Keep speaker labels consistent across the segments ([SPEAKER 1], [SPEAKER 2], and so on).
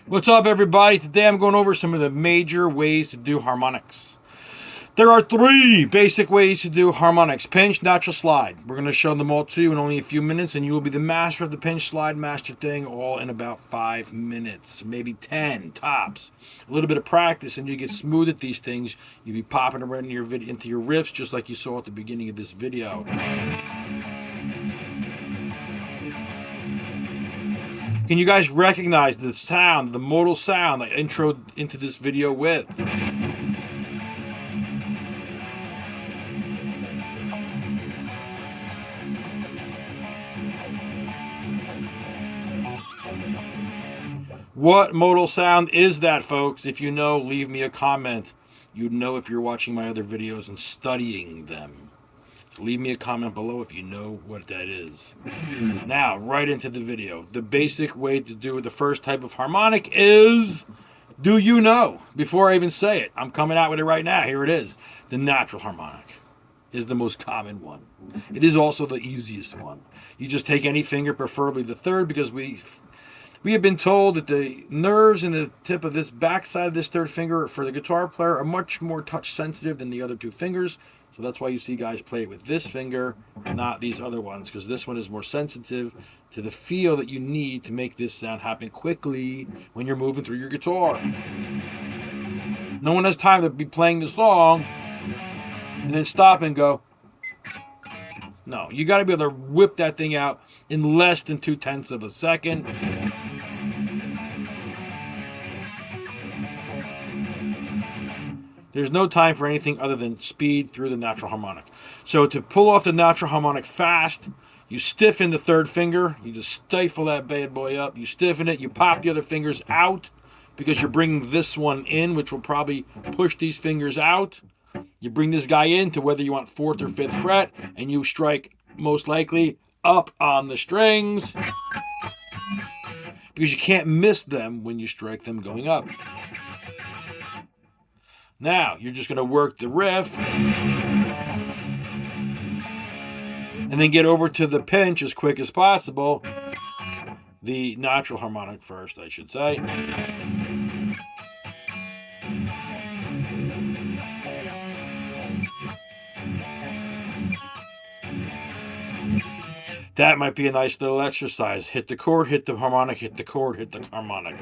[SPEAKER 1] What's up, everybody? Today I'm going over some of the major ways to do harmonics. There are 3 basic ways to do harmonics: pinch, natural, slide. We're going to show them all to you in only a few minutes, and you will be the master of the pinch, slide, master thing all in about 5 minutes, maybe 10 tops. A little bit of practice, and you get smooth at these things. You'll be popping around into your riffs just like you saw at the beginning of this video. Can you guys recognize the sound, the modal sound I introed into this video with? What modal sound is that, folks? If you know, leave me a comment. You'd know if you're watching my other videos and studying them. Leave me a comment below if you know what that is. Now, right into the video. The basic way to do the first type of harmonic is, do you know? Before I even say it, I'm coming out with it right now. Here it is. The natural harmonic is the most common one. It is also the easiest one. You just take any finger, preferably the third, because we have been told that the nerves in the tip of this backside of this third finger for the guitar player are much more touch sensitive than the other 2 fingers. So that's why you see guys play it with this finger, not these other ones, because this one is more sensitive to the feel that you need to make this sound happen quickly when you're moving through your guitar. No one has time to be playing the song and then stop and go. No, you got to be able to whip that thing out in less than 0.2 of a second. There's no time for anything other than speed through the natural harmonic. So to pull off the natural harmonic fast, you stiffen the third finger. You just stifle that bad boy up. You stiffen it. You pop the other fingers out because you're bringing this one in, which will probably push these fingers out. You bring this guy in to whether you want 4th or 5th fret, and you strike most likely up on the strings because you can't miss them when you strike them going up. Now, you're just going to work the riff and then get over to the pinch as quick as possible. The natural harmonic first, I should say. That might be a nice little exercise. Hit the chord, hit the harmonic, hit the chord, hit the harmonic.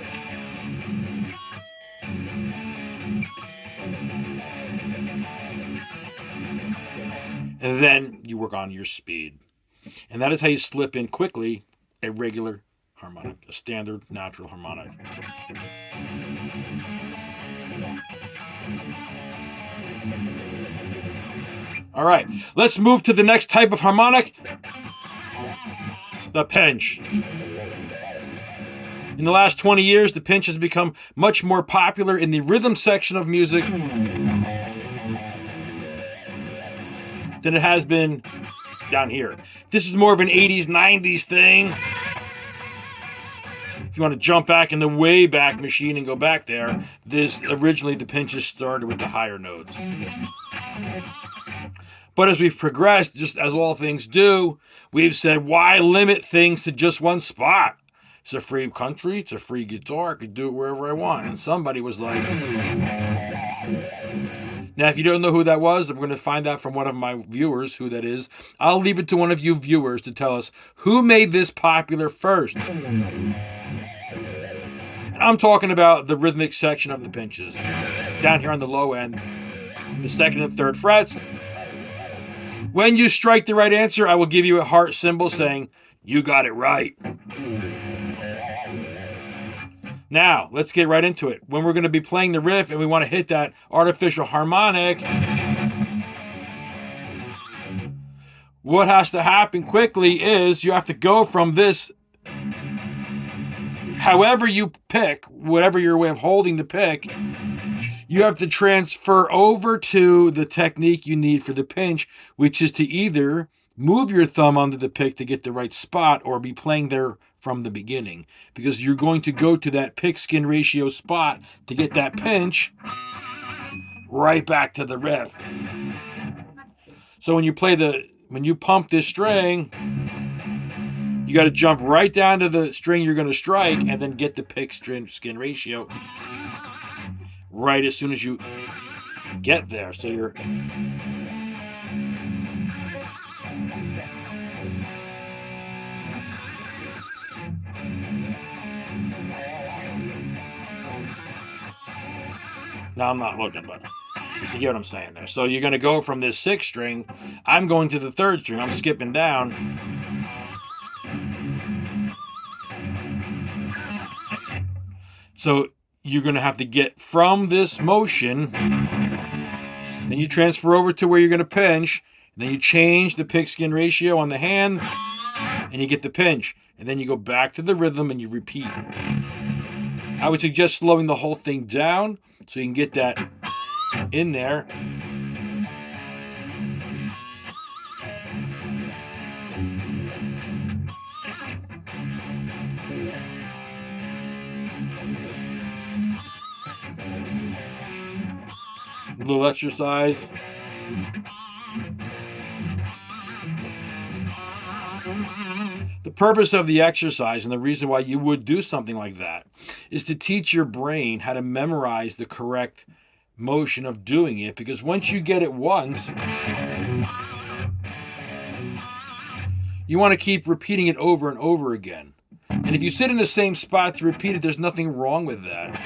[SPEAKER 1] And then you work on your speed. And that is how you slip in quickly a regular harmonic, a standard natural harmonic. All right, let's move to the next type of harmonic, the pinch. In the last 20 years, the pinch has become much more popular in the rhythm section of music than it has been down here. This is more of an 80s, 90s thing. If you want to jump back in the way back machine and go back there, originally the pinches started with the higher notes. But as we've progressed, just as all things do, we've said, why limit things to just one spot? It's a free country, it's a free guitar, I could do it wherever I want. And somebody was like... Now, if you don't know who that was, I'm going to find out from one of my viewers who that is. I'll leave it to one of you viewers to tell us who made this popular first. And I'm talking about the rhythmic section of the pinches. Down here on the low end, the 2nd and 3rd frets. When you strike the right answer, I will give you a heart symbol saying, you got it right. Now, let's get right into it. When we're going to be playing the riff and we want to hit that artificial harmonic, what has to happen quickly is you have to go from this, however you pick, whatever your way of holding the pick, You have to transfer over to the technique you need for the pinch, which is to either move your thumb onto the pick to get the right spot or be playing there from the beginning, because you're going to go to that pick skin ratio spot to get that pinch right back to the riff. So when you pump this string, you got to jump right down to the string you're going to strike and then get the pick skin ratio right as soon as you get there. So you're now I'm not looking, but you get what I'm saying there. So you're going to go from this 6th string. I'm going to the 3rd string. I'm skipping down. So you're going to have to get from this motion, then you transfer over to where you're going to pinch, then you change the pick skin ratio on the hand, and you get the pinch. And then you go back to the rhythm and you repeat. I would suggest slowing the whole thing down so you can get that in there. A little exercise. The purpose of the exercise and the reason why you would do something like that is to teach your brain how to memorize the correct motion of doing it, because once you get it once, you want to keep repeating it over and over again. And if you sit in the same spot to repeat it, there's nothing wrong with that.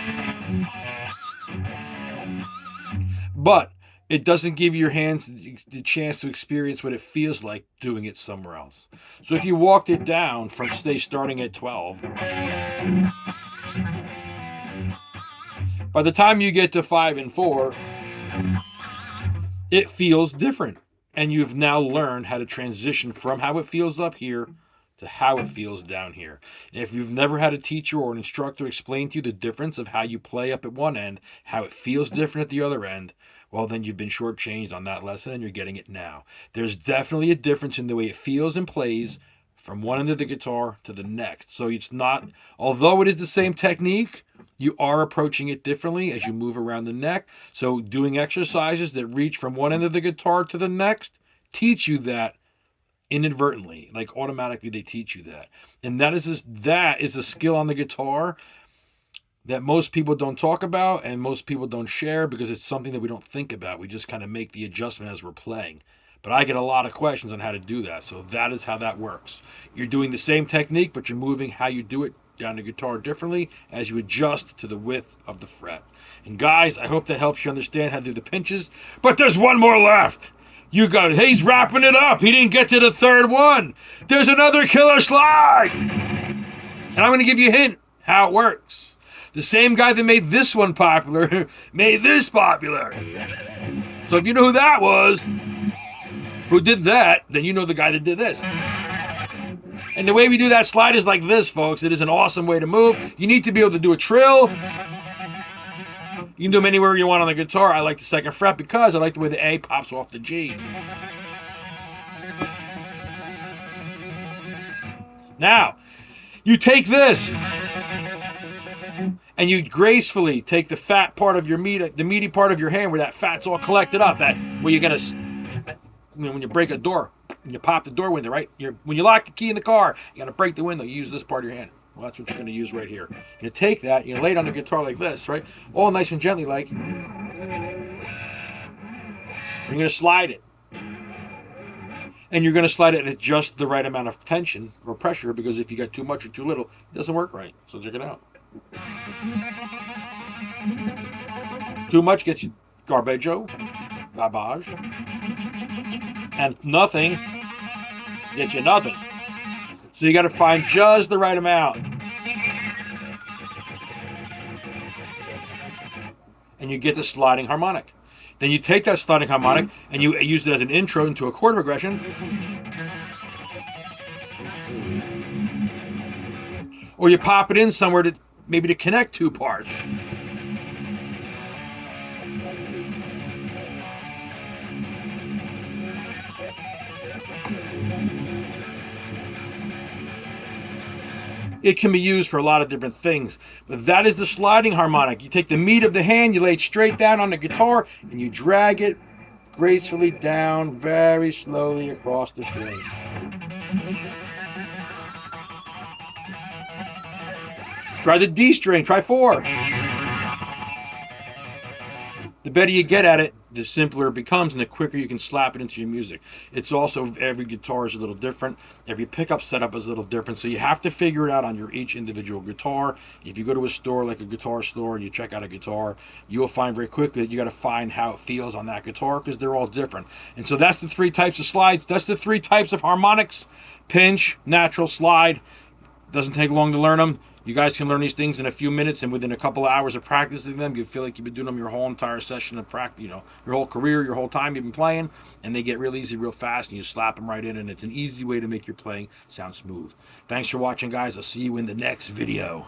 [SPEAKER 1] But it doesn't give your hands the chance to experience what it feels like doing it somewhere else. So if you walked it down from, say, starting at 12, by the time you get to 5 and 4, it feels different. And you've now learned how to transition from how it feels up here to how it feels down here. And if you've never had a teacher or an instructor explain to you the difference of how you play up at one end, how it feels different at the other end, well, then you've been shortchanged on that lesson and you're getting it now. There's definitely a difference in the way it feels and plays from one end of the guitar to the next. So it's not, although it is the same technique, you are approaching it differently as you move around the neck. So doing exercises that reach from one end of the guitar to the next teach you that inadvertently, like automatically they teach you that. And that is a skill on the guitar that most people don't talk about and most people don't share, because it's something that we don't think about. We just kind of make the adjustment as we're playing. But I get a lot of questions on how to do that. So that is how that works. You're doing the same technique, but you're moving how you do it down the guitar differently as you adjust to the width of the fret. And guys, I hope that helps you understand how to do the pinches. But there's one more left. He's wrapping it up. He didn't get to the 3rd one. There's another killer slide. And I'm going to give you a hint how it works. The same guy that made this one popular made this popular. So if you know who that was, who did that, then you know the guy that did this. And the way we do that slide is like this, folks. It is an awesome way to move. You need to be able to do a trill. You can do them anywhere you want on the guitar. I like the 2nd fret because I like the way the A pops off the G. Now, you take this and you gracefully take the fat part of your the meaty part of your hand where that fat's all collected up, that where you're gonna, when you break a door, and you pop the door window, right? When you lock the key in the car, you gotta break the window. You use this part of your hand. Well, that's what you're gonna use right here. You're gonna take that, you're gonna lay it on the guitar like this, right? All nice and gently, like. You're gonna slide it. And you're gonna slide it at just the right amount of tension or pressure, because if you got too much or too little, it doesn't work right. So check it out. Too much gets you garbage, and nothing gets you nothing. So you got to find just the right amount, and you get the sliding harmonic. Then you take that sliding harmonic and you use it as an intro into a chord progression, or you pop it in somewhere to maybe to connect two parts. It can be used for a lot of different things. But that is the sliding harmonic. You take the meat of the hand, you lay it straight down on the guitar, and you drag it gracefully down very slowly across the strings. Try the D string, try 4. The better you get at it, the simpler it becomes and the quicker you can slap it into your music. It's also, every guitar is a little different. Every pickup setup is a little different. So you have to figure it out on your each individual guitar. If you go to a store like a guitar store and you check out a guitar, you'll find very quickly that you got to find how it feels on that guitar because they're all different. And so that's the 3 types of slides. That's the 3 types of harmonics: pinch, natural, slide. Doesn't take long to learn them. You guys can learn these things in a few minutes, and within a couple of hours of practicing them, you feel like you've been doing them your whole entire session of practice, your whole career, your whole time you've been playing, and they get real easy real fast, and you slap them right in, and it's an easy way to make your playing sound smooth. Thanks for watching, guys. I'll see you in the next video.